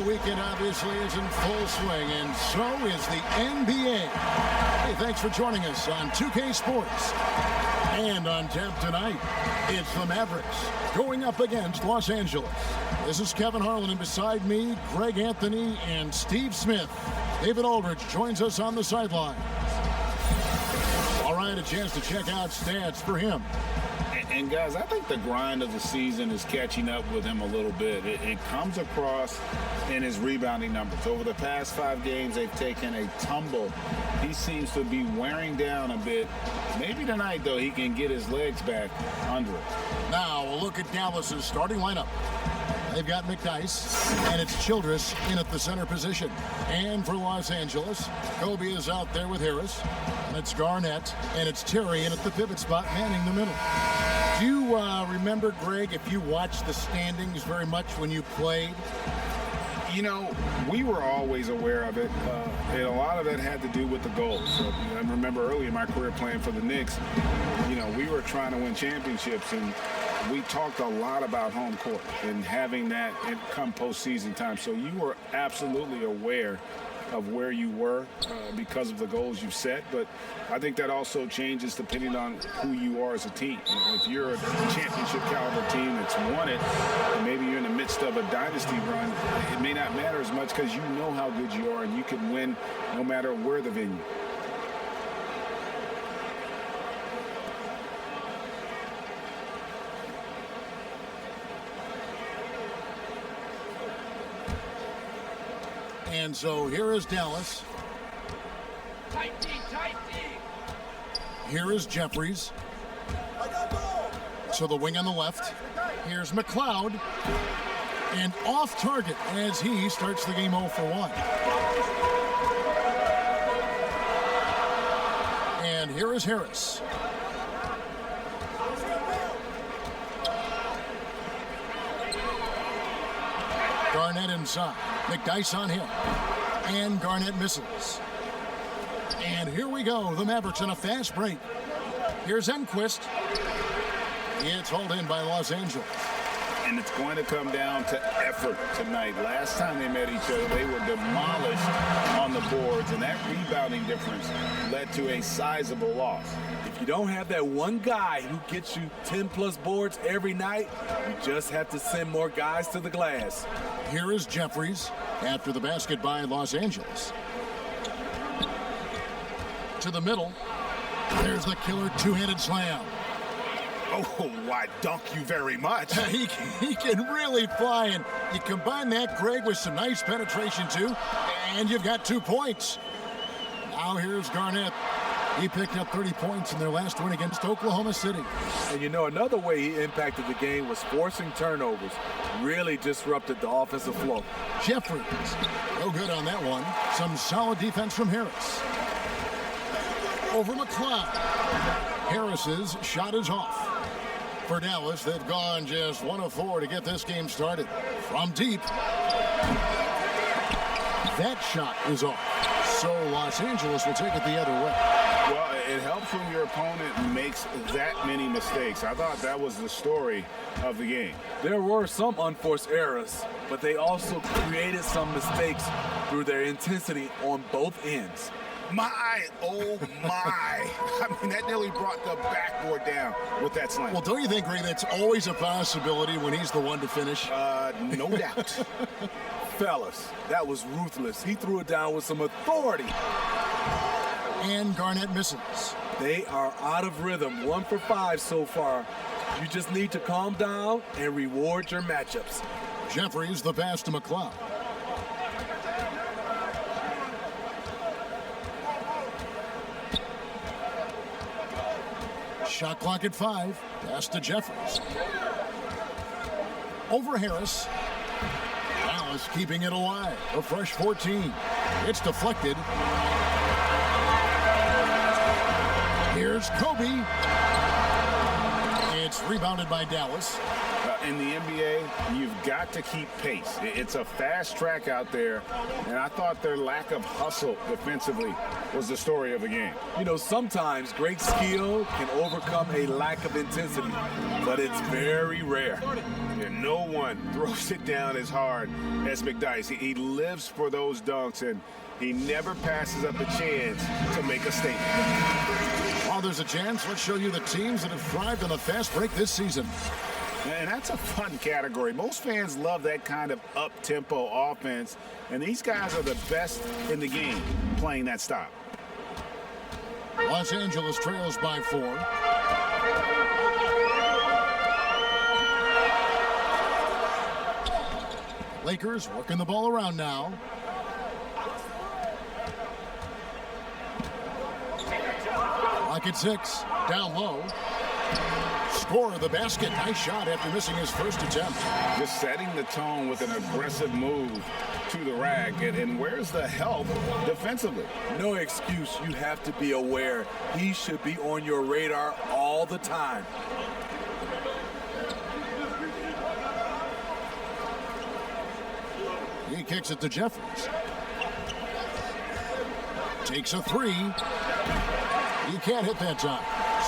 Weekend obviously is in full swing, and so is the NBA. Hey, thanks for joining us on 2K Sports. And on tap tonight, it's the Mavericks going up against Los Angeles. This is Kevin Harlan, and beside me, Greg Anthony and Steve Smith. David Aldridge joins us on the sideline. All right, a chance to check out stats for him. And guys, I think the grind of the season is catching up with him a little bit. It comes across in his rebounding numbers. Over the past 5 games, they've taken a tumble. He seems to be wearing down a bit. Maybe tonight, though, he can get his legs back under it. Now, a look at Dallas's starting lineup. They've got McDyess, and it's Childress in at the center position. And for Los Angeles, Kobe is out there with Harris. And it's Garnett, and it's Terry in at the pivot spot, manning the middle. Do you remember, Greg, if you watched the standings very much when you played? You know, we were always aware of it, and a lot of it had to do with the goals. So, I remember early in my career playing for the Knicks, you know, we were trying to win championships, and we talked a lot about home court and having that come postseason time. So you were absolutely aware of where you were because of the goals you've set, but I think that also changes depending on who you are as a team. You know, if you're a championship caliber team that's won it, and maybe you're in the midst of a dynasty run, it may not matter as much because you know how good you are and you can win no matter where the venue. And so here is Dallas. Tight D, tight D. Here is Jeffries. So the wing on the left. Here's McLeod. And off target as he starts the game 0 for 1. And here is Harris. Garnett inside. McDyess on him. And Garnett misses. And here we go. The Mavericks in a fast break. Here's Enquist. It's hauled in by Los Angeles. And it's going to come down to effort tonight. Last time they met each other, they were demolished on the boards, and that rebounding difference led to a sizable loss. If you don't have that one guy who gets you 10-plus boards every night, you just have to send more guys to the glass. Here is Jeffries after the basket by Los Angeles. To the middle. There's the killer two-handed slam. Oh, why, dunk you very much. He can really fly, and you combine that, Greg, with some nice penetration, too, and you've got 2 points. Now here's Garnett. He picked up 30 points in their last win against Oklahoma City. And you know, another way he impacted the game was forcing turnovers. Really disrupted the offensive flow. Jeffries, no good on that one. Some solid defense from Harris. Over McLeod. Harris's shot is off. For Dallas, they've gone just 1 of 4 to get this game started. From deep. That shot is off. So Los Angeles will take it the other way. Well, it helps when your opponent makes that many mistakes. I thought that was the story of the game. There were some unforced errors, but they also created some mistakes through their intensity on both ends. Oh my. I mean, that nearly brought the backboard down with that slam. Well, don't you think, Ray, that's always a possibility when he's the one to finish? No doubt. Fellas, that was ruthless. He threw it down with some authority. And Garnett misses. They are out of rhythm. 1 for 5 so far. You just need to calm down and reward your matchups. Jeffries the pass to McLeod. Shot clock at 5. Pass to Jeffries. Over Harris. Dallas keeping it alive. A fresh 14. It's deflected. Here's Kobe. It's rebounded by Dallas. In the NBA, you've got to keep pace. It's a fast track out there, and I thought their lack of hustle defensively was the story of the game. You know, sometimes great skill can overcome a lack of intensity, but it's very rare. And no one throws it down as hard as McDyess. He lives for those dunks, and he never passes up a chance to make a statement. While there's a chance, let's show you the teams that have thrived on a fast break this season. And that's a fun category. Most fans love that kind of up-tempo offense, and these guys are the best in the game playing that style. Los Angeles trails by 4. Lakers working the ball around now. Clock at 6. Down low. Score of the basket. Nice shot after missing his first attempt. Just setting the tone with an aggressive move to the rack. And where's the help defensively? No excuse. You have to be aware. He should be on your radar all the time. He kicks it to Jeffries. Takes a 3. He can't hit that time.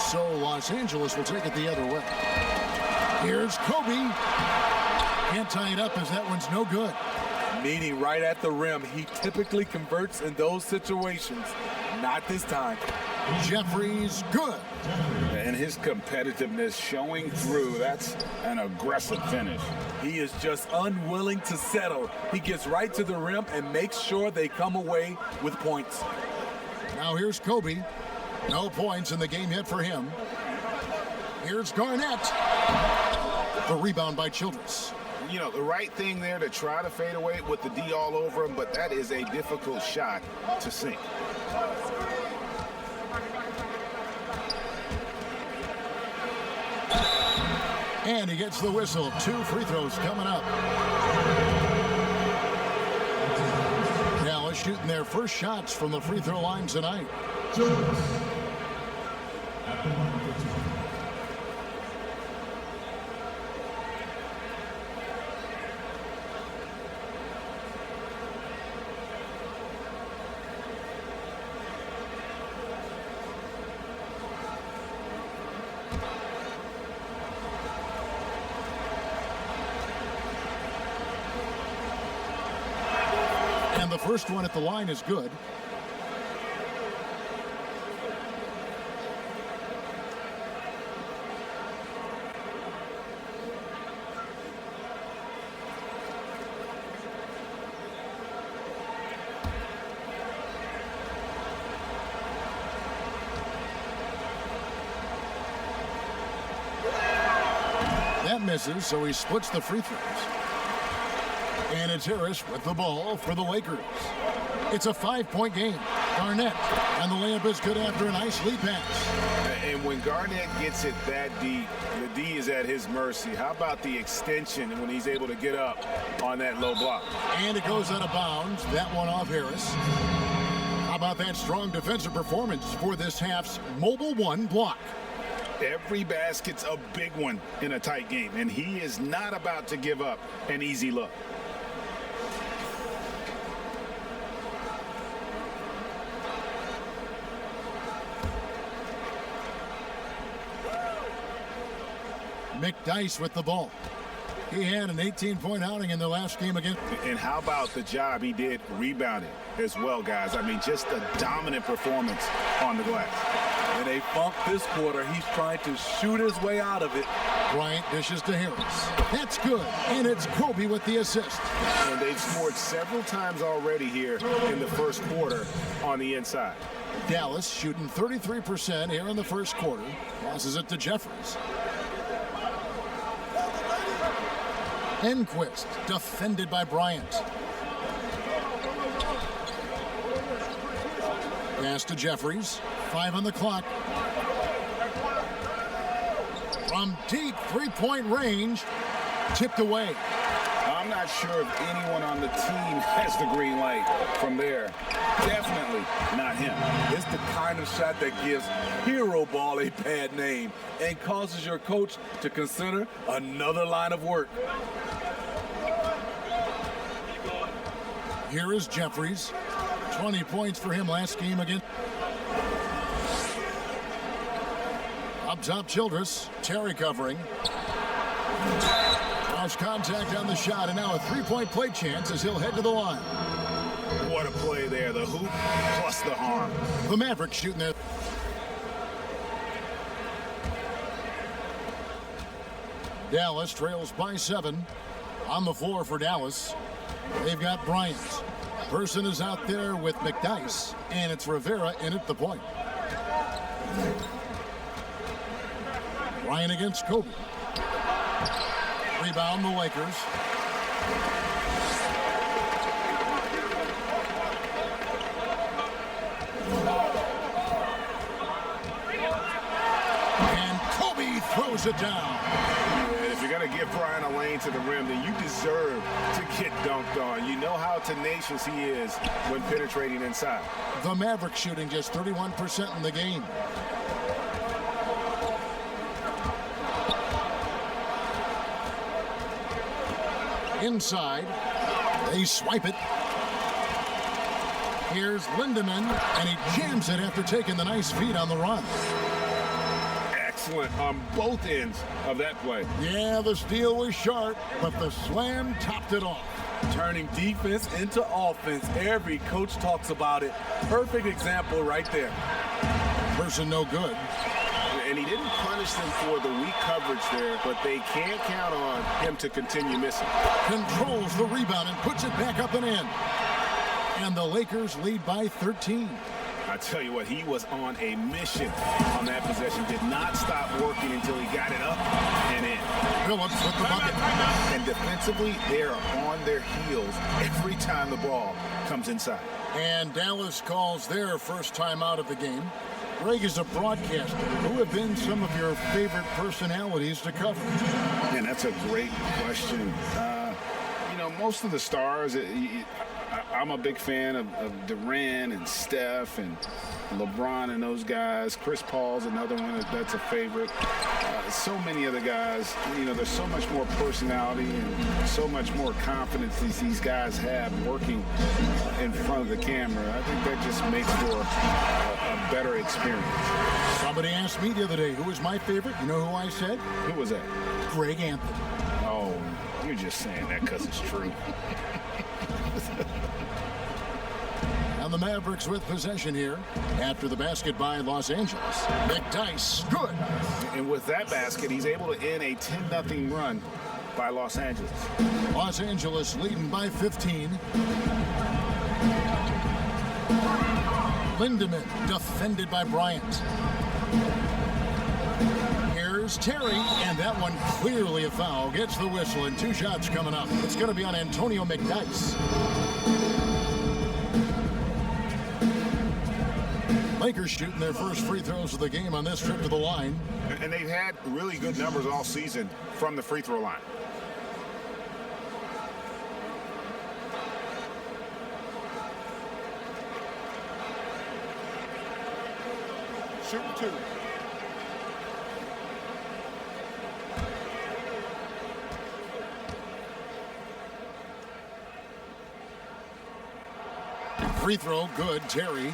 So Los Angeles will take it the other way. Here's Kobe. Can't tie it up as that one's no good. Meeting right at the rim. He typically converts in those situations. Not this time. Jeffries, good. And his competitiveness showing through. That's an aggressive finish. He is just unwilling to settle. He gets right to the rim and makes sure they come away with points. Now here's Kobe. No points in the game yet for him. Here's Garnett. The rebound by Childress. You know, the right thing there to try to fade away with the D all over him, but that is a difficult shot to sink. And he gets the whistle. 2 free throws coming up. Dallas shooting their first shots from the free throw line tonight. And the first one at the line is good. That misses, so he splits the free throws. And it's Harris with the ball for the Lakers. It's a 5-point game. Garnett, and the layup is good after a nice lead pass. And when Garnett gets it that deep, the D is at his mercy. How about the extension when he's able to get up on that low block? And it goes out of bounds. That one off Harris. How about that strong defensive performance for this half's Mobile One block? Every basket's a big one in a tight game, and he is not about to give up an easy look. McDyess with the ball. He had an 18-point outing in the last game again. And how about the job he did rebounding as well, guys? I mean, just a dominant performance on the glass. In a funk this quarter, he's trying to shoot his way out of it. Bryant dishes to Harris. That's good. And it's Kobe with the assist. And they've scored several times already here in the first quarter on the inside. Dallas shooting 33% here in the first quarter. Passes it to Jeffries. Enquist, defended by Bryant. Pass to Jeffries. 5 on the clock. From deep three-point range, tipped away. I'm not sure if anyone on the team has the green light from there. Definitely not him. It's the kind of shot that gives hero ball a bad name and causes your coach to consider another line of work. Here is Jeffries. 20 points for him last game again. Up top, Childress. Terry covering. Lost contact on the shot, and now a three-point play chance as he'll head to the line. What a play there. The hoop plus the harm. The Mavericks shooting there. Dallas trails by 7. On the floor for Dallas. They've got Bryant. Person is out there with McDyess, and it's Rivera in at the point. Bryant against Kobe. Rebound the Lakers. And Kobe throws it down. If you're going to give Bryant a lane to the rim, then you deserve to get dunked on. You know how tenacious he is when penetrating inside. The Mavericks shooting just 31% in the game. Inside, they swipe it. Here's Lindemann, and he jams it after taking the nice feed on the run. Excellent on both ends of that play. Yeah, the steal was sharp, but the slam topped it off. Turning defense into offense. Every coach talks about it. Perfect example right there. Person no good. And he didn't punish them for the weak coverage there, but they can't count on him to continue missing. Controls the rebound and puts it back up and in. And the Lakers lead by 13. I tell you what, he was on a mission on that possession. Did not stop working until he got it up and in. Phillips with the bucket. And defensively, they are on their heels every time the ball comes inside. And Dallas calls their first time out of the game. Greg is a broadcaster. Who have been some of your favorite personalities to cover? And that's a great question. You know, most of the stars, I'm a big fan of Durant and Steph and LeBron and those guys. Chris Paul's another one that's a favorite. So many other guys, you know, there's so much more personality and so much more confidence these guys have working in front of the camera. I think that just makes for a better experience. Somebody asked me the other day, who was my favorite? You know who I said? Who was that? Greg Anthony. Oh, you're just saying that because it's true. And the Mavericks with possession here after the basket by Los Angeles. McDyess, good. And with that basket, he's able to end a 10-0 run by Los Angeles. Los Angeles leading by 15. Lindemann defended by Bryant. Here's Terry, and that one clearly a foul. Gets the whistle, and 2 shots coming up. It's going to be on Antonio McDyess. Lakers shooting their first free throws of the game on this trip to the line. And they've had really good numbers all season from the free throw line. Shooting 2. Free throw, good, Terry.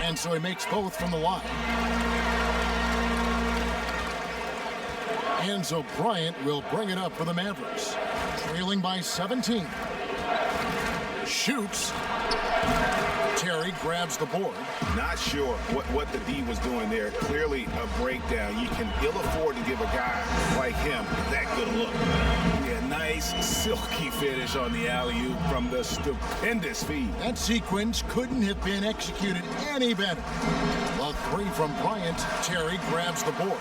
And so he makes both from the line. Enzo Bryant will bring it up for the Mavericks. Trailing by 17. Shoots. Terry grabs the board. Not sure what the D was doing there. Clearly a breakdown. You can ill afford to give a guy like him that good a look. Yeah, nice silky finish on the alley-oop from the stupendous feed. That sequence couldn't have been executed any better. A 3 from Bryant. Terry grabs the board.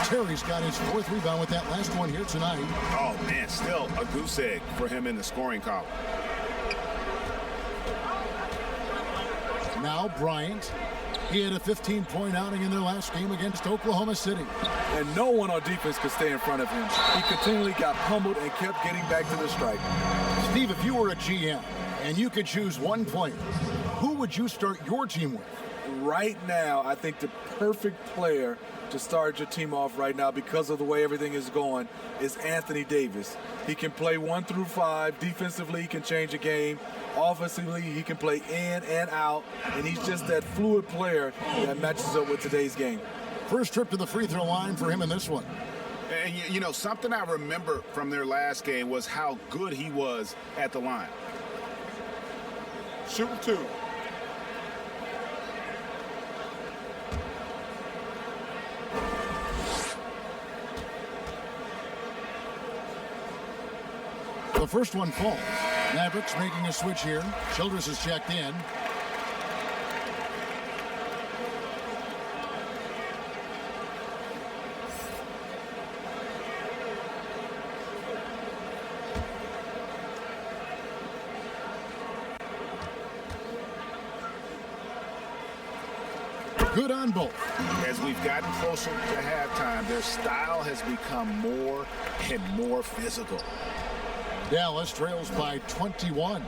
Terry's got his 4th rebound with that last one here tonight. Oh, man, still a goose egg for him in the scoring column. Now Bryant. He had a 15-point outing in their last game against Oklahoma City. And no one on defense could stay in front of him. He continually got pummeled and kept getting back to the stripe. Steve, if you were a GM and you could choose one player, who would you start your team with? Right now, I think the perfect player to start your team off right now, because of the way everything is going, is Anthony Davis. He can play 1 through 5. Defensively, he can change a game. Offensively, he can play in and out. And he's just that fluid player that matches up with today's game. First trip to the free throw line for him in this one. And, you know, something I remember from their last game was how good he was at the line. Shooting 2. The first one falls. Mavericks making a switch here. Childress is checked in. Good on both. As we've gotten closer to halftime, their style has become more and more physical. Dallas trails by 21.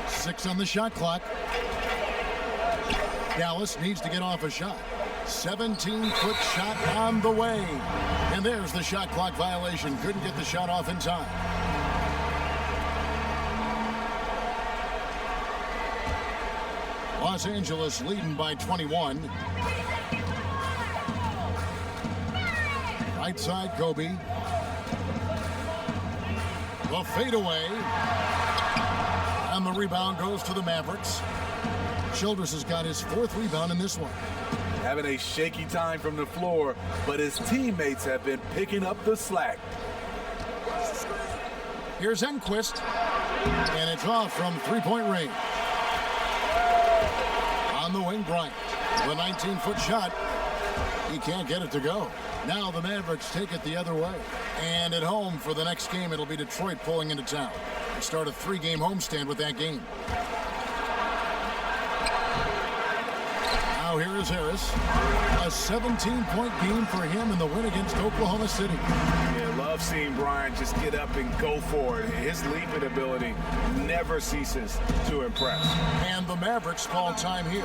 Six on the shot clock. Dallas needs to get off a shot. 17-foot shot on the way. And there's the shot clock violation. Couldn't get the shot off in time. Los Angeles leading by 21. Right side, Kobe. The fadeaway. And the rebound goes to the Mavericks. Childress has got his 4th rebound in this one. Having a shaky time from the floor, but his teammates have been picking up the slack. Here's Enquist. And it's off from 3-point range. On the wing, Bryant. The 19-foot shot. He can't get it to go. Now the Mavericks take it the other way. And at home for the next game, it'll be Detroit pulling into town. They start a 3-game homestand with that game. Now here is Harris. A 17-point game for him in the win against Oklahoma City. Yeah, love seeing Bryant just get up and go for it. His leaping ability never ceases to impress. And the Mavericks call time here.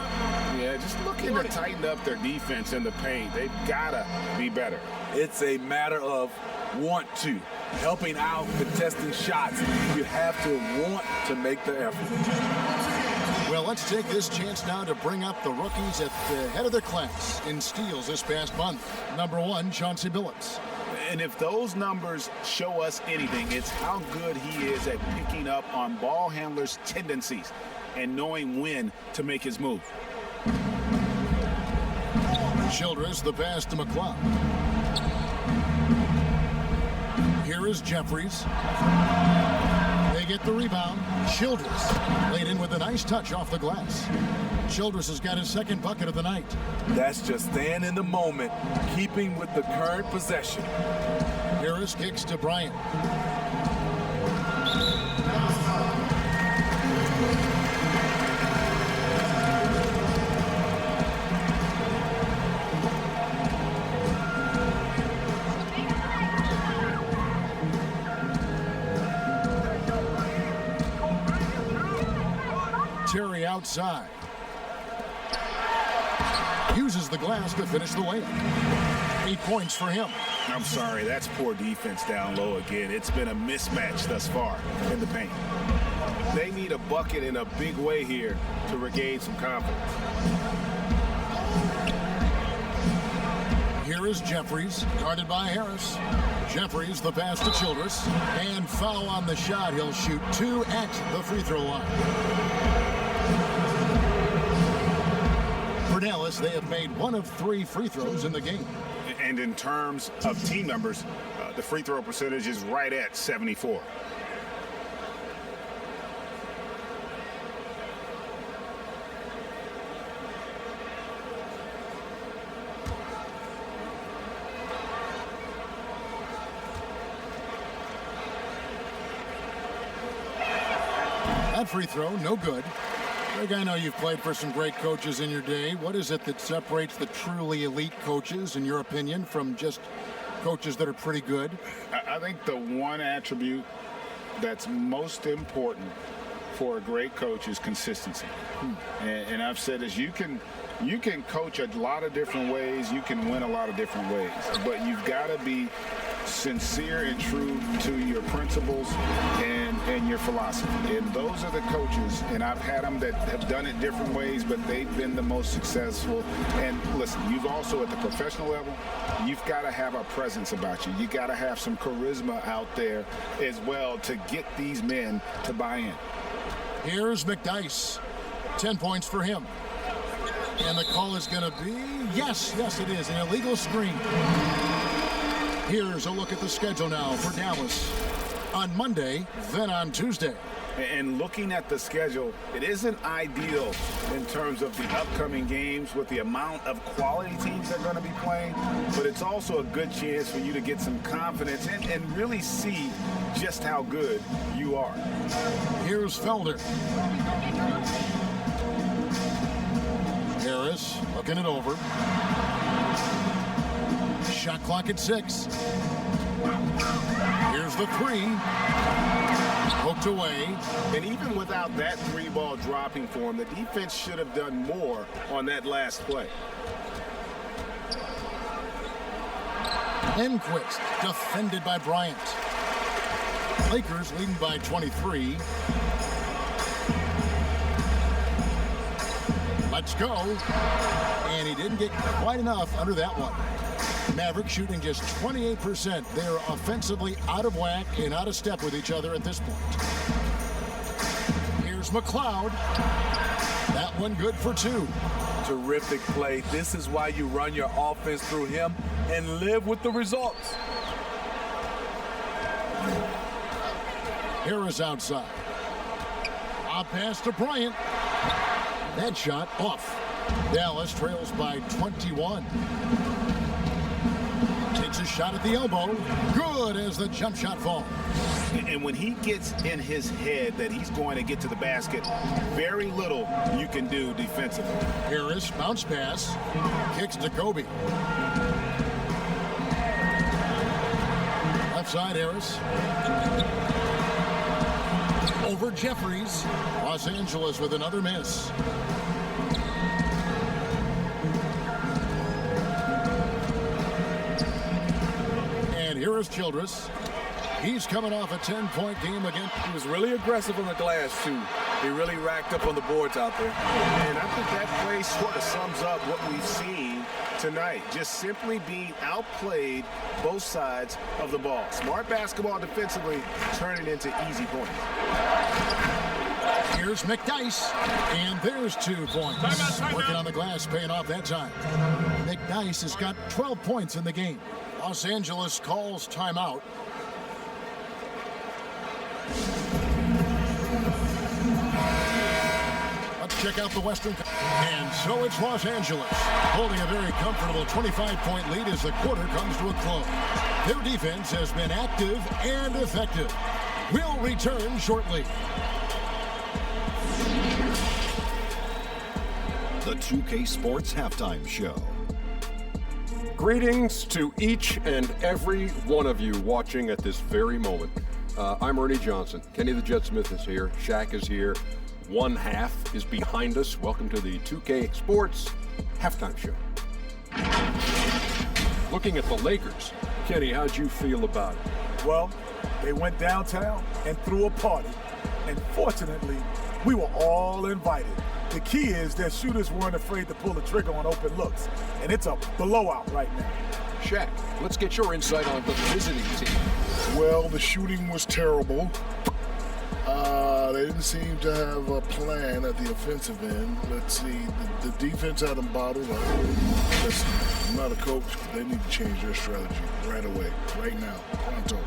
Yeah, just looking to tighten up their defense in the paint. They've got to be better. It's a matter of want to. Helping out, contesting shots. You have to want to make the effort. Well, let's take this chance now to bring up the rookies at the head of their class in steals this past month. Number 1, Chauncey Billups. And if those numbers show us anything, it's how good he is at picking up on ball handlers' tendencies. and knowing when to make his move. Childress, the pass to McCloud. Here is Jeffries. They get the rebound. Childress laid in with a nice touch off the glass. Childress has got his second bucket of the night. That's just staying in the moment, keeping with the current possession. Harris kicks to Bryant. Terry outside. Uses the glass to finish the layup. 8 points for him. I'm sorry, that's poor defense down low again. It's been a mismatch thus far in the paint. They need a bucket in a big way here to regain some confidence. Here is Jeffries, guarded by Harris. Jeffries, the pass to Childress. And foul on the shot. He'll shoot 2 at the free throw line. For Dallas, they have made 1 of 3 free throws in the game. And in terms of team numbers, the free throw percentage is right at 74. That free throw, no good. Greg, I know you've played for some great coaches in your day. What is it that separates the truly elite coaches, in your opinion, from just coaches that are pretty good? I think the one attribute that's most important for a great coach is consistency. And I've said this, you can coach a lot of different ways, you can win a lot of different ways, but you've got to be sincere and true to your principles and your philosophy. And those are the coaches, and I've had them that have done it different ways, but they've been the most successful. And listen, you've also, at the professional level, you've got to have a presence about you. You got to have some charisma out there as well to get these men to buy in. Here's McDyess. 10 points for him. And the call is going to be, yes, it is, an illegal screen. Here's a look at the schedule now for Dallas. On Monday, then on Tuesday. And looking at the schedule, it isn't ideal in terms of the upcoming games with the amount of quality teams they're going to be playing, but it's also a good chance for you to get some confidence and really see just how good you are. Here's Felder. Harris looking it over. Shot clock at 6. Here's the 3. Hooked away. And even without that 3-ball dropping for him, the defense should have done more on that last play. Enquist defended by Bryant. Lakers leading by 23. Let's go. And he didn't get quite enough under that one. Mavericks shooting just 28%. They're offensively out of whack and out of step with each other at this point. Here's McCloud. That one good for 2. Terrific play. This is why you run your offense through him and live with the results. Harris outside. A pass to Bryant. That shot off. Dallas trails by 21. Takes a shot at the elbow. Good as the jump shot falls. And when he gets in his head that he's going to get to the basket, very little you can do defensively. Harris, bounce pass. Kicks to Kobe. Left side, Harris. Over Jeffries. Los Angeles with another miss. And here is Childress. He's coming off a 10-point game again. He was really aggressive on the glass, too. He really racked up on the boards out there. And I think that play sort of sums up what we've seen tonight. Just simply being outplayed both sides of the ball. Smart basketball defensively turning into easy points. Here's McDyess, and there's 2 points. Working on the glass, paying off that time. McDyess has got 12 points in the game. Los Angeles calls timeout. Let's check out the Western. And so it's Los Angeles, holding a very comfortable 25-point lead as the quarter comes to a close. Their defense has been active and effective. We'll return shortly. The 2K Sports Halftime Show. Greetings to each and every one of you watching at this very moment. I'm Ernie Johnson. Kenny the Jet Smith is here. Shaq is here. One half is behind us. Welcome to the 2K Sports Halftime Show. Looking at the Lakers, Kenny, how'd you feel about it? Well, they went downtown and threw a party. And fortunately, we were all invited. The key is that shooters weren't afraid to pull the trigger on open looks. And it's a blowout right now. Shaq, let's get your insight on the visiting team. Well, the shooting was terrible. They didn't seem to have a plan at the offensive end. Let's see, the defense had them bottled up. Listen, I'm not a coach, but they need to change their strategy right away, right now, pronto.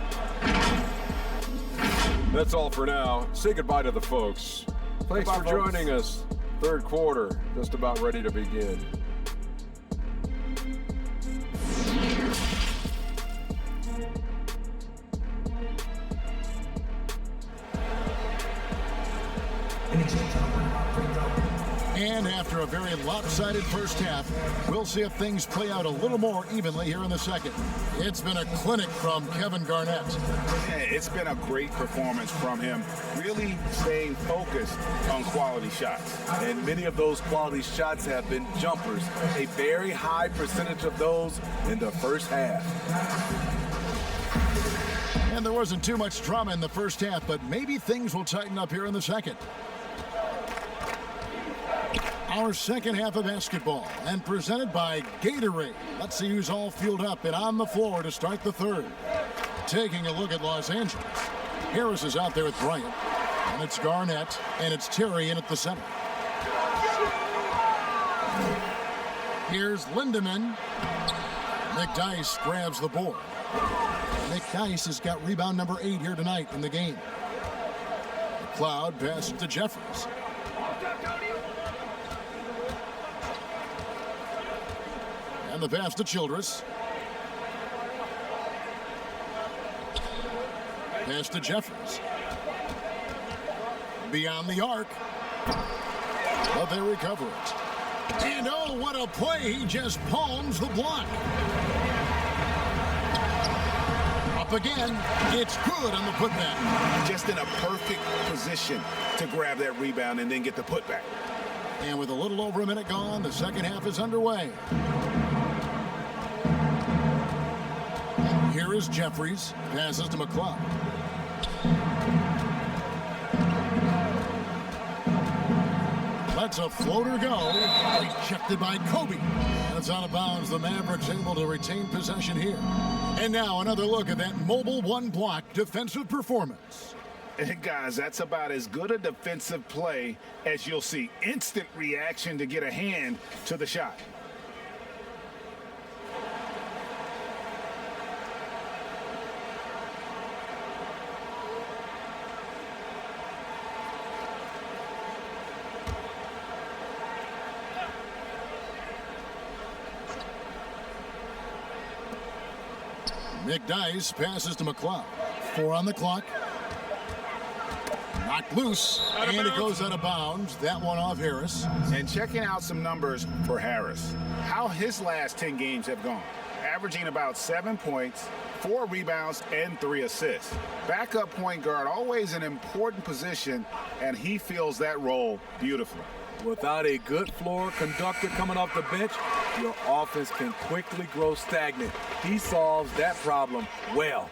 That's all for now. Say goodbye to the folks. Thanks for joining us. Third quarter, just about ready to begin. And after a very lopsided first half, we'll see if things play out a little more evenly here in the second. It's been a clinic from Kevin Garnett. Yeah, it's been a great performance from him, really staying focused on quality shots. And many of those quality shots have been jumpers. A very high percentage of those in the first half. And there wasn't too much drama in the first half, but maybe things will tighten up here in the second. Our second half of basketball, and presented by Gatorade. Let's see who's all fueled up and on the floor to start the third. Taking a look at Los Angeles. Harris is out there with Bryant, and it's Garnett, and it's Terry in at the center. Here's Lindemann. McDyess grabs the board. McDyess has got rebound number 8 here tonight in the game. McLeod passes to Jeffries. And the pass to Childress. Pass to Jeffries. Beyond the arc. But they recover it. And oh, what a play. He just palms the block. Up again. It's good on the putback. Just in a perfect position to grab that rebound and then get the putback. And with a little over a minute gone, the second half is underway. Here is Jeffries. Passes to McLeod. Lets a floater go. Rejected by Kobe. And it's out of bounds. The Mavericks able to retain possession here. And now another look at that mobile one-block defensive performance. And guys, that's about as good a defensive play as you'll see. Instant reaction to get a hand to the shot. McDyess passes to McLeod. 4 on the clock. Knocked loose, and it goes out of bounds. That one off Harris. And checking out some numbers for Harris. How his last 10 games have gone. Averaging about 7 points, 4 rebounds, and 3 assists. Backup point guard, always an important position, and he fills that role beautifully. Without a good floor conductor coming off the bench, your offense can quickly grow stagnant. He solves that problem well.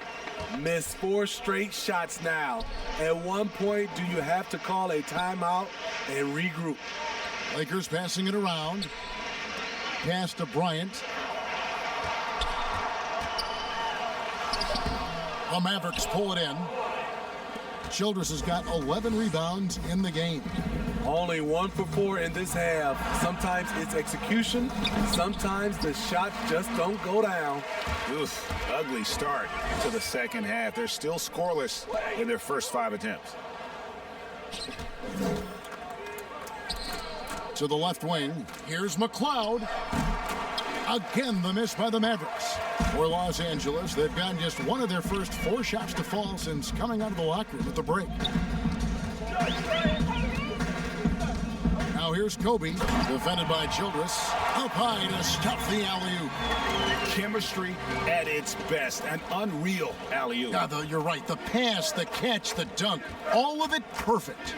Missed 4 straight shots now. At one point, do you have to call a timeout and regroup? Lakers passing it around. Pass to Bryant. The Mavericks pull it in. Childress has got 11 rebounds in the game. Only 1 for 4 in this half. Sometimes it's execution. Sometimes the shots just don't go down. Oof, ugly start to the second half. They're still scoreless in their first 5 attempts. To the left wing, here's McLeod. Again, the miss by the Mavericks. For Los Angeles, they've gotten just one of their first 4 shots to fall since coming out of the locker room at the break. Now here's Kobe, defended by Childress. Up high to stuff the alley-oop. Chemistry at its best. An unreal alley-oop. Yeah, you're right. The pass, the catch, the dunk, all of it perfect.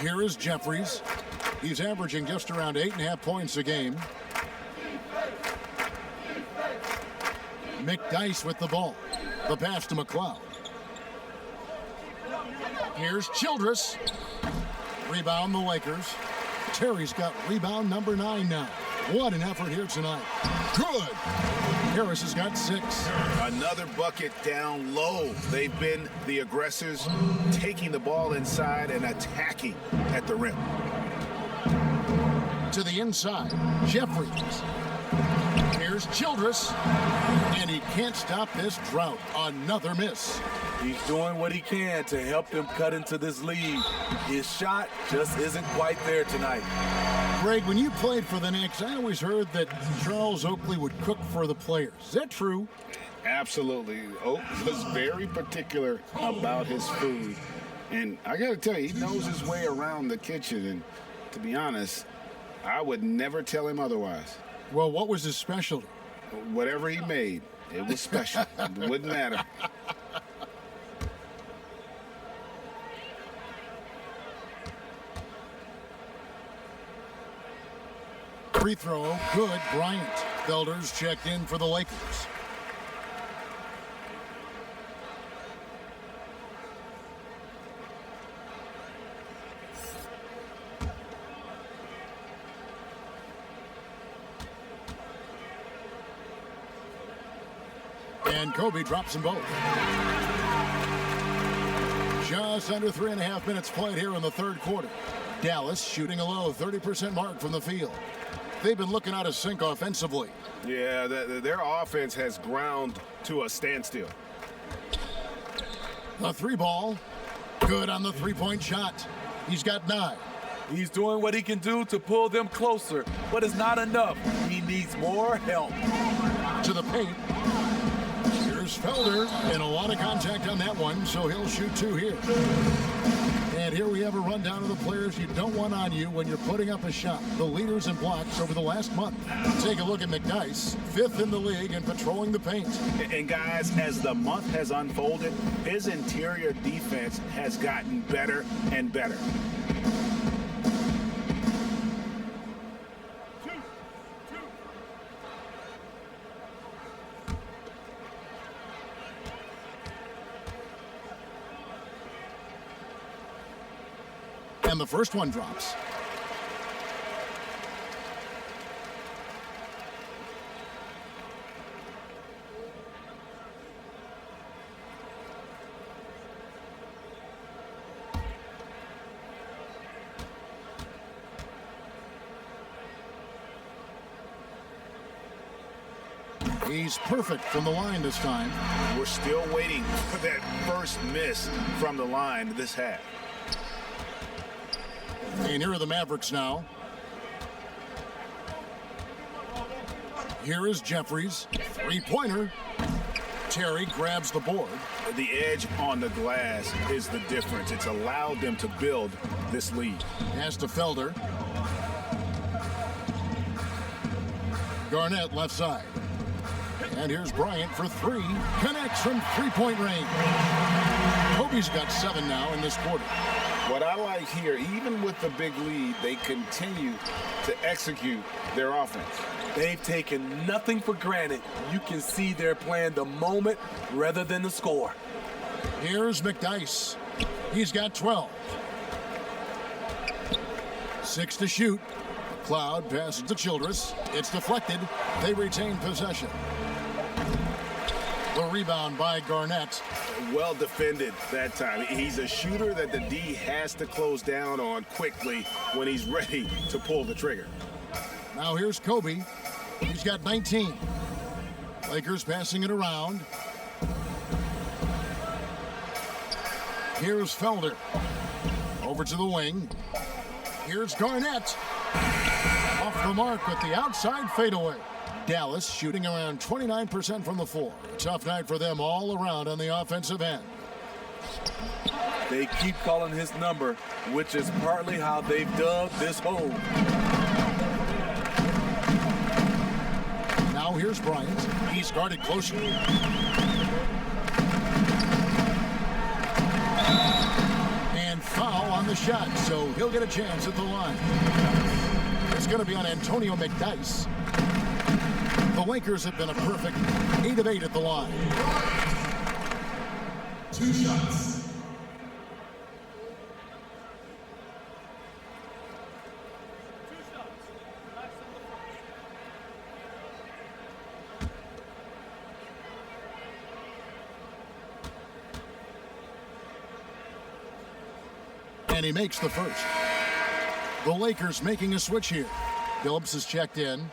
Here is Jeffries. He's averaging just around 8.5 points a game. McDyess with the ball. The pass to McLeod. Here's Childress. Rebound the Lakers. Terry's got rebound number 9 now. What an effort here tonight. Good. Harris has got 6. Another bucket down low. They've been the aggressors, taking the ball inside and attacking at the rim. To the inside, Jeffries. Here's Childress, and he can't stop this drought. Another miss. He's doing what he can to help them cut into this lead. His shot just isn't quite there tonight. Greg, when you played for the Knicks, I always heard that Charles Oakley would cook for the players. Is that true? Absolutely. Oak was very particular about his food. And I got to tell you, he knows his way around the kitchen. And to be honest, I would never tell him otherwise. Well, what was his specialty? Whatever he made, it was special. It wouldn't matter. Free throw, good. Bryant. Felder's checked in for the Lakers. And Kobe drops them both. Just under 3.5 minutes played here in the third quarter. Dallas shooting a low 30% mark from the field. They've been looking out of sync offensively. Yeah, their offense has ground to a standstill. The 3-ball. Good on the 3-point shot. He's got 9. He's doing what he can do to pull them closer, but it's not enough. He needs more help. To the paint. Here's Felder, and a lot of contact on that one, so he'll shoot 2 here. And here we have a rundown of the players you don't want on you when you're putting up a shot. The leaders in blocks over the last month. Take a look at McDyess, 5th in the league and patrolling the paint. And guys, as the month has unfolded, his interior defense has gotten better and better. And the first one drops. He's perfect from the line this time. We're still waiting for that first miss from the line this half. And here are the Mavericks now. Here is Jeffries. 3-pointer. Terry grabs the board. The edge on the glass is the difference. It's allowed them to build this lead. Pass to Felder. Garnett left side. And here's Bryant for 3. Connects from 3-point range. Kobe's got 7 now in this quarter. What I like here, even with the big lead, they continue to execute their offense. They've taken nothing for granted. You can see they're playing the moment rather than the score. Here's McDyess. He's got 12. 6 to shoot. Cloud passes to Childress. It's deflected. They retain possession. The rebound by Garnett. Well defended that time. He's a shooter that the D has to close down on quickly when he's ready to pull the trigger. Now here's Kobe. He's got 19. Lakers passing it around. Here's Felder. Over to the wing. Here's Garnett. Off the mark with the outside fadeaway. Dallas shooting around 29% from the floor. Tough night for them all around on the offensive end. They keep calling his number, which is partly how they've dubbed this hole. Now here's Bryant. He's guarded closely. And foul on the shot, so he'll get a chance at the line. It's going to be on Antonio McDyess. The Lakers have been a perfect 8 of 8 at the line. 2 shots. And he makes the first. The Lakers making a switch here. Phillips is checked in.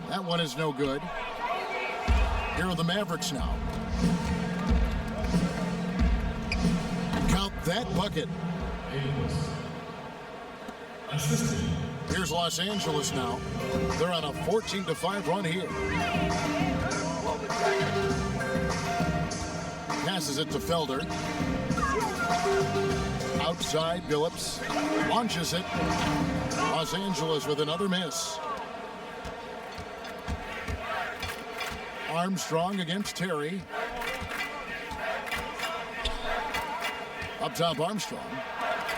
That one is no good. Here are the Mavericks now. Count that bucket. Here's Los Angeles now. They're on a 14-5 run here. Passes it to Felder. Outside, Phillips launches it. Los Angeles with another miss. Armstrong against Terry. Up top, Armstrong.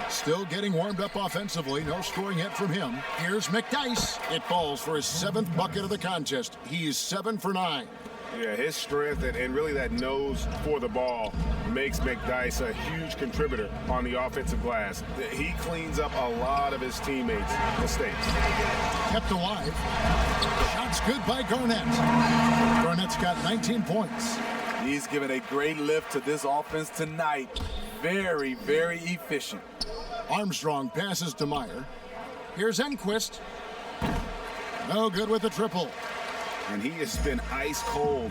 Still getting warmed up offensively. No scoring hit from him. Here's McDyess. It falls for his 7th bucket of the contest. He's 7 for 9. Yeah, his strength and really that nose for the ball makes McDyess a huge contributor on the offensive glass. He cleans up a lot of his teammates' mistakes. Kept alive. Shots good by Garnett. Garnett's got 19 points. He's given a great lift to this offense tonight. Very, very efficient. Armstrong passes to Meyer. Here's Enquist. No good with the triple. And he has been ice cold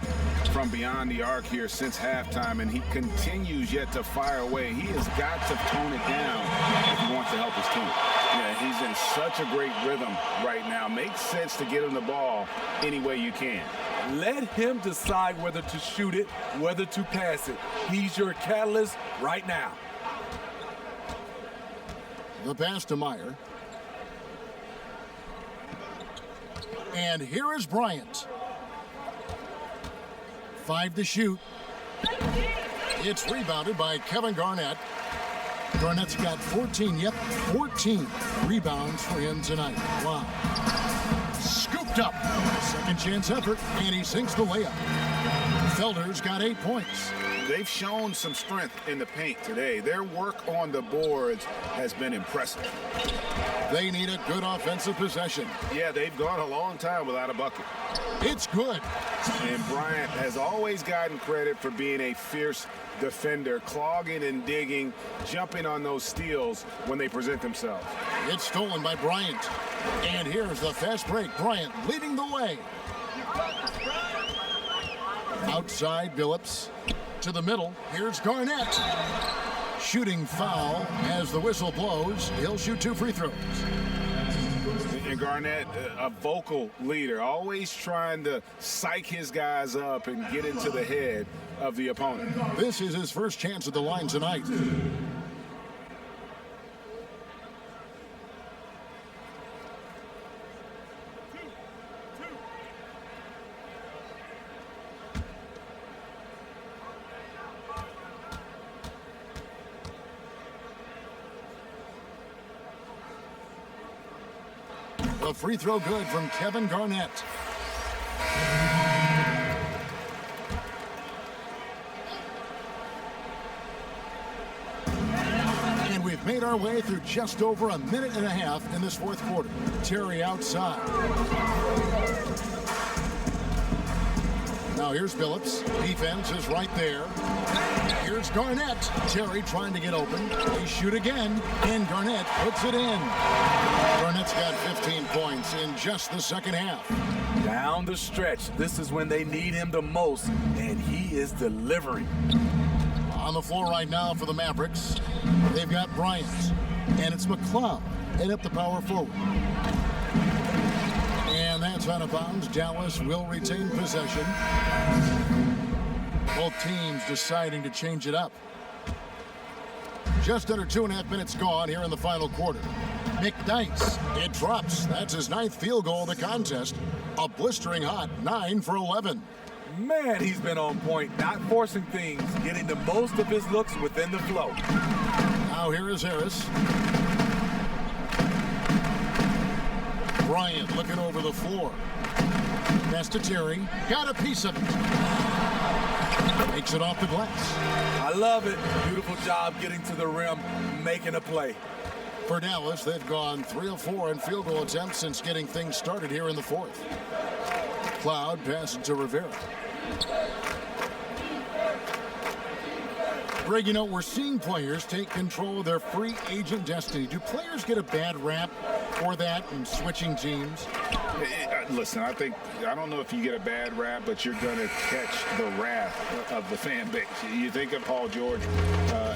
from beyond the arc here since halftime, and he continues yet to fire away. He has got to tone it down if he wants to help his team. Yeah, he's in such a great rhythm right now. Makes sense to get him the ball any way you can. Let him decide whether to shoot it, whether to pass it. He's your catalyst right now. The pass to Meyer. And here is Bryant. 5 to shoot. It's rebounded by Kevin Garnett. Garnett's got 14, 14 rebounds for him tonight. Wow. Scooped up. Second chance effort, and he sinks the layup. Felder's got 8 points. They've shown some strength in the paint today. Their work on the boards has been impressive. They need a good offensive possession. Yeah, they've gone a long time without a bucket. It's good. And Bryant has always gotten credit for being a fierce defender, clogging and digging, jumping on those steals when they present themselves. It's stolen by Bryant. And here's the fast break. Bryant leading the way. Outside, Phillips. To the middle, here's Garnett. Shooting foul as the whistle blows. He'll shoot 2 free throws. And Garnett, a vocal leader, always trying to psych his guys up and get into the head of the opponent. This is his first chance at the line tonight. A free throw good from Kevin Garnett. our way through just over a minute and a half in this fourth quarter. Terry outside. Now here's Phillips. Defense is right there. Here's Garnett. Terry trying to get open. They shoot again, and Garnett puts it in. Garnett's got 15 points in just the second half. Down the stretch, this is when they need him the most, and he is delivering. On the floor right now for the Mavericks, they've got Bryant, and it's McCloud, and up the power forward. And that's out of bounds. Dallas will retain possession. Both teams deciding to change it up. Just under 2.5 minutes gone here in the final quarter. McDyess, it drops. That's his 9th field goal of the contest. A blistering hot 9 for 11. Man, he's been on point, not forcing things, getting the most of his looks within the flow. Now here is Harris. Bryant looking over the floor. Pass to Terry. Got a piece of it. Makes it off the glass. I love it. Beautiful job getting to the rim, making a play. For Dallas, they've gone 3 of 4 in field goal attempts since getting things started here in the fourth. Cloud passes to Rivera. Greg, you know, we're seeing players take control of their free agent destiny. Do players get a bad rap for that and switching teams? Listen, I don't know if you get a bad rap, but you're going to catch the wrath of the fan base. You think of Paul George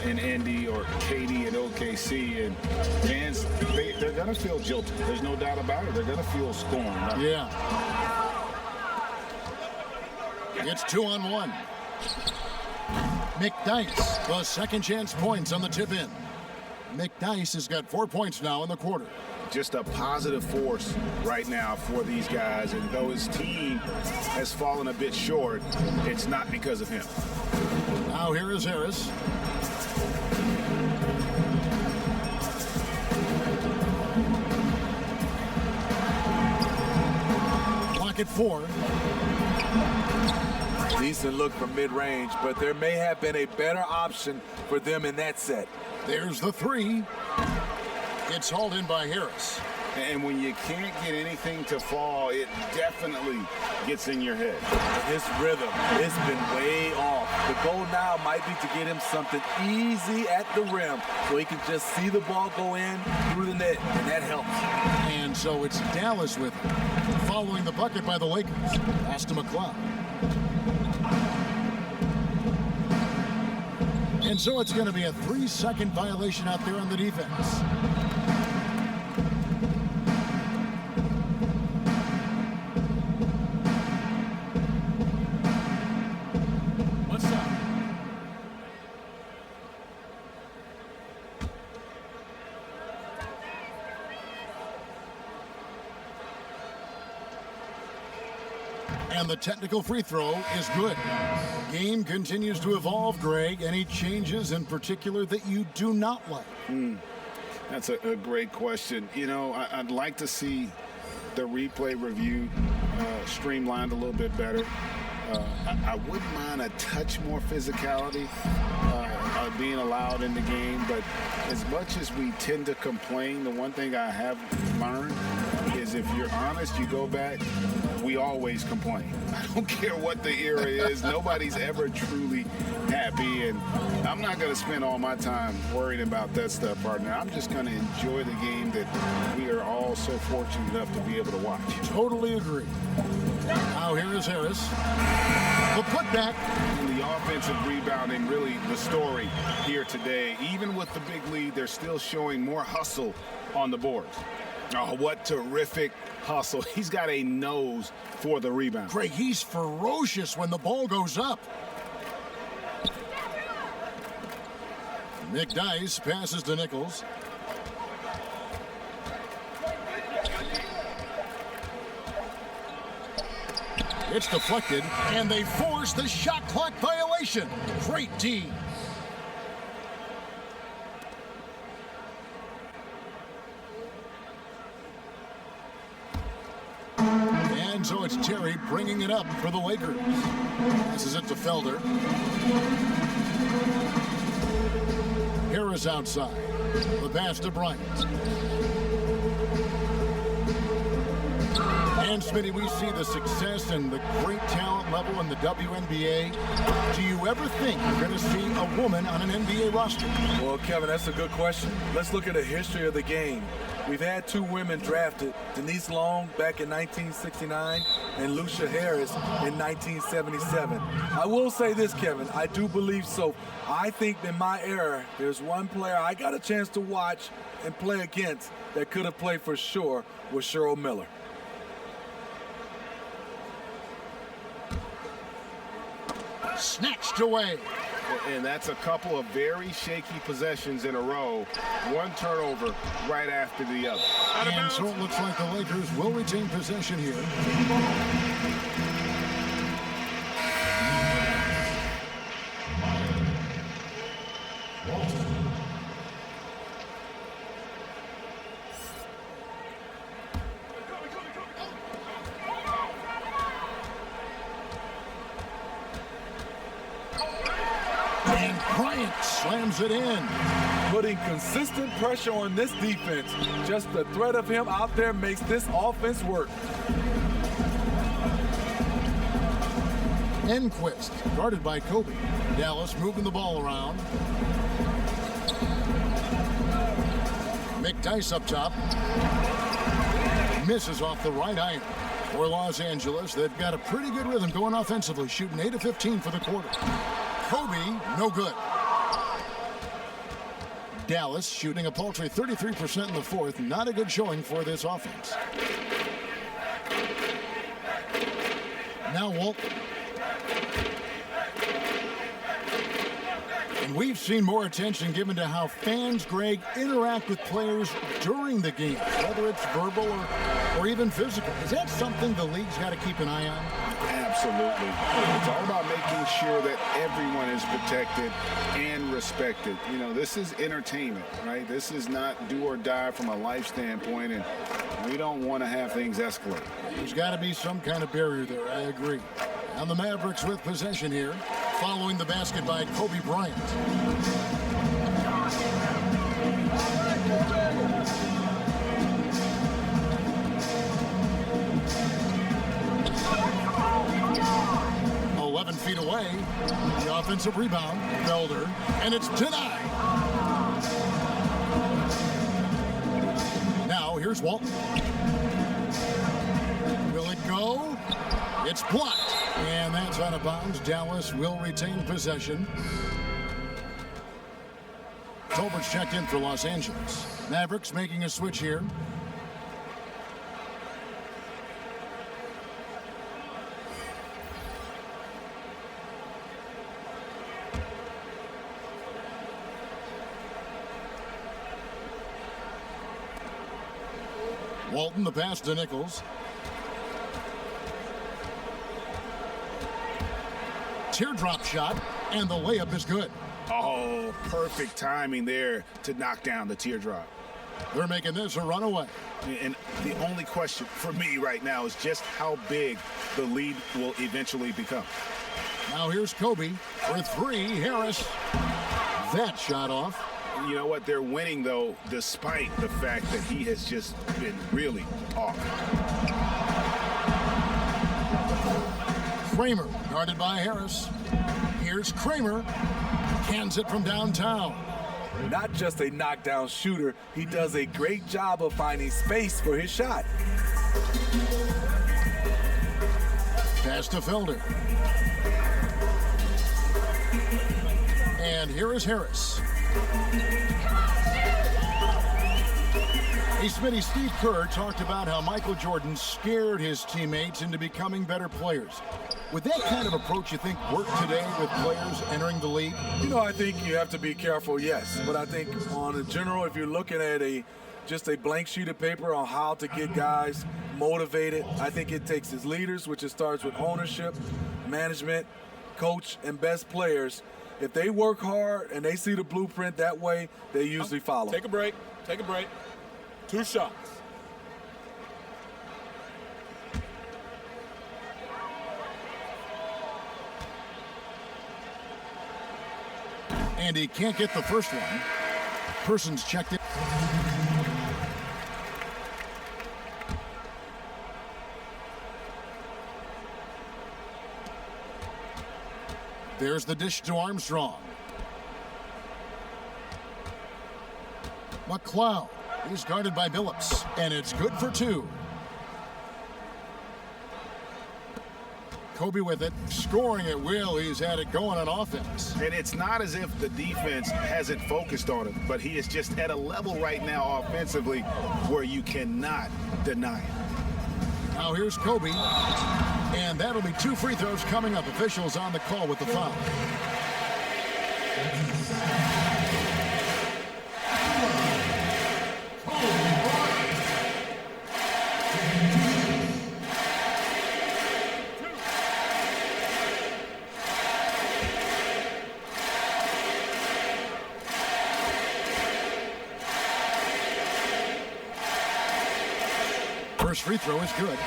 in Indy or KD in OKC, and fans, they're going to feel jilted. There's no doubt about it. They're going to feel scorned. Yeah. It's 2-on-1. McDyess, the second chance points on the tip in. McDyess has got 4 points now in the quarter. Just a positive force right now for these guys, and though his team has fallen a bit short, it's not because of him. Now here is Harris. Clock at 4. Decent look from mid-range, but there may have been a better option for them in that set. There's the 3. It's hauled in by Harris. And when you can't get anything to fall, it definitely gets in your head. His rhythm has been way off. The goal now might be to get him something easy at the rim so he can just see the ball go in through the net, and that helps. And so it's Dallas with it, following the bucket by the Lakers. Pass to McCloud. And so it's going to be a 3-second violation out there on the defense. What's up? And the technical free throw is good. Game continues to evolve, Greg. Any changes in particular that you do not like? That's a great question. You know, I'd like to see the replay review streamlined a little bit better. I wouldn't mind a touch more physicality being allowed in the game, but as much as we tend to complain, the one thing I have learned is if you're honest, you go back, we always complain. I don't care what the era is. Nobody's ever truly happy, and I'm not going to spend all my time worrying about that stuff, partner. I'm just going to enjoy the game that we are all so fortunate enough to be able to watch. Totally agree. Now here is Harris. The putback. And the offensive rebounding, really the story here today. Even with the big lead, they're still showing more hustle on the boards. Oh, what terrific hustle. He's got a nose for the rebound. Greg, he's ferocious when the ball goes up. McDyess passes to Nichols. It's deflected, and they force the shot clock violation. Great D. And so it's Terry bringing it up for the Lakers. Passes it to Felder. Harris Harris outside. The pass to Bryant. And Smitty, we see the success and the great talent level in the WNBA. Do you ever think you're going to see a woman on an NBA roster? Well, Kevin, that's a good question. Let's look at the history of the game. We've had 2 women drafted, Denise Long back in 1969 and Lucia Harris in 1977. I will say this, Kevin, I do believe so. I think in my era, there's one player I got a chance to watch and play against that could have played for sure was Cheryl Miller. Snatched away. And that's a couple of very shaky possessions in a row. One turnover right after the other. And so it looks like the Lakers will retain possession here. And Bryant slams it in. Putting consistent pressure on this defense. Just the threat of him out there makes this offense work. Enquist, guarded by Kobe. Dallas moving the ball around. McDyess up top. Misses off the right iron. For Los Angeles, they've got a pretty good rhythm going offensively, shooting 8 of 15 for the quarter. Kobe, no good. Dallas shooting a paltry 33% in the fourth. Not a good showing for this offense. Now Walt. And we've seen more attention given to how fans, Greg, interact with players during the game, whether it's verbal or even physical. Is that something the league's got to keep an eye on? Absolutely. It's all about making sure that everyone is protected and respected. You know, this is entertainment, right? This is not do or die from a life standpoint, and we don't want to have things escalate. There's got to be some kind of barrier there, I agree. And the Mavericks with possession here, following the basket by Kobe Bryant. Feet away, the offensive rebound, Felder, and it's denied. Now here's Walton. Will it go? It's blocked, and that's out of bounds. Dallas will retain possession. Tolbert's checked in for Los Angeles. Mavericks making a switch here. Walton, the pass to Nichols. Teardrop shot, and the layup is good. Oh, perfect timing there to knock down the teardrop. They're making this a runaway. And the only question for me right now is just how big the lead will eventually become. Now here's Kobe for 3. Harris. That shot off. You know what? They're winning, though, despite the fact that he has just been really off. Kramer, guarded by Harris. Here's Kramer. Cans it from downtown. Not just a knockdown shooter, he does a great job of finding space for his shot. Pass to Felder. And here is Harris. Hey, Smitty, Steve Kerr talked about how Michael Jordan scared his teammates into becoming better players. Would that kind of approach, you think, work today with players entering the league? You know, I think you have to be careful, yes. But I think on a general, if you're looking at just a blank sheet of paper on how to get guys motivated, I think it takes his leaders, which it starts with ownership, management, coach, and best players. If they work hard and they see the blueprint that way, they usually follow. Take a break. Take a break. 2 shots. And he can't get the first one. Persons checked in. There's the dish to Armstrong. McLeod. He's guarded by Billups, and it's good for 2. Kobe with it, scoring at will. He's had it going on offense. And it's not as if the defense hasn't focused on it, but he is just at a level right now offensively where you cannot deny it. Now here's Kobe, and that'll be 2 free throws coming up. Officials on the call with the foul. First free throw is good.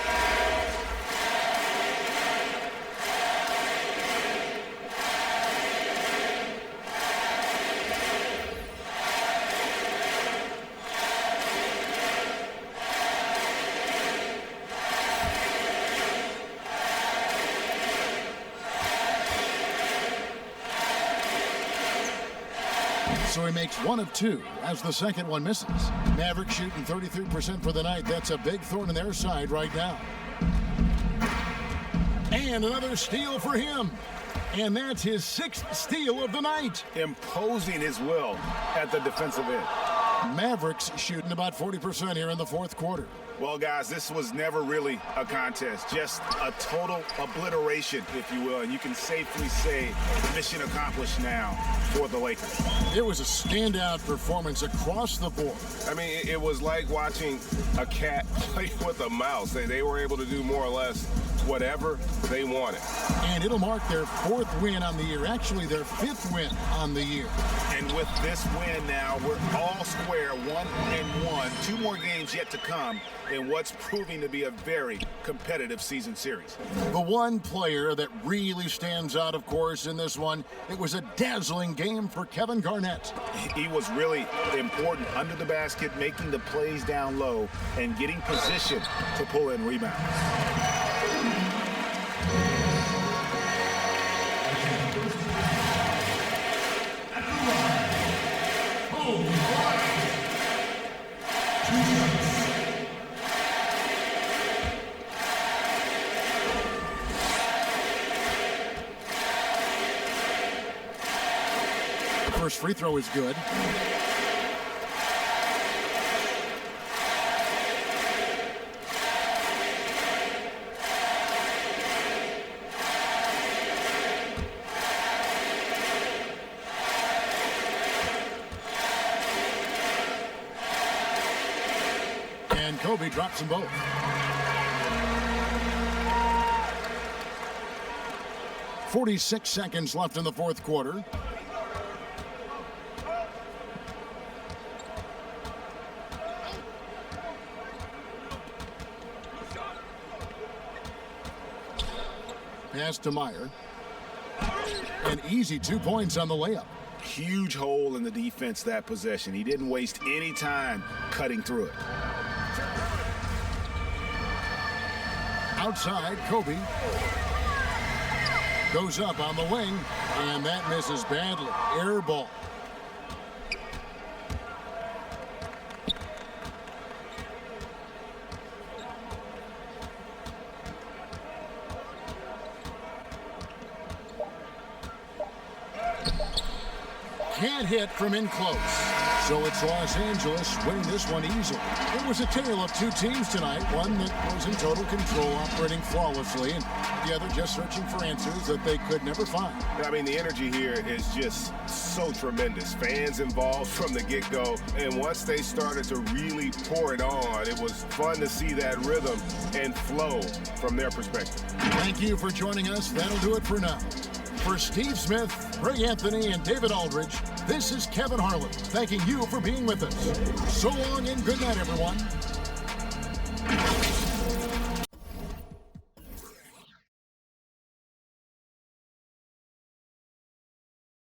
So he makes 1 of 2 as the second one misses. Mavericks shooting 33% for the night. That's a big thorn in their side right now. And another steal for him. And that's his 6th steal of the night. Imposing his will at the defensive end. Mavericks shooting about 40% here in the 4th quarter. Well, guys, this was never really a contest, just a total obliteration, if you will, and you can safely say mission accomplished now for the Lakers. It was a standout performance across the board. I mean, it was like watching a cat play with a mouse. They were able to do more or less whatever they wanted. And it'll mark their 4th win on the year, actually their 5th win on the year. And with this win now, we're all square, 1-1, 2 more games yet to come in what's proving to be a very competitive season series. The one player that really stands out, of course, in this one, it was a dazzling game for Kevin Garnett. He was really important under the basket, making the plays down low and getting position to pull in rebounds. First free throw is good. And Kobe drops them both. .46 seconds left in the 4th quarter. Pass to Meyer. An easy 2 points on the layup. Huge hole in the defense that possession. He didn't waste any time cutting through it. Outside, Kobe goes up on the wing, and that misses badly. Air ball. Can't hit from in close. So it's Los Angeles winning this one easily. It was a tale of 2 teams tonight. One that was in total control, operating flawlessly, and the other just searching for answers that they could never find. I mean, the energy here is just so tremendous. Fans involved from the get-go, and once they started to really pour it on, it was fun to see that rhythm and flow from their perspective. Thank you for joining us. That'll do it for now. For Steve Smith, Greg Anthony, and David Aldridge, this is Kevin Harlan, thanking you for being with us. So long and good night, everyone.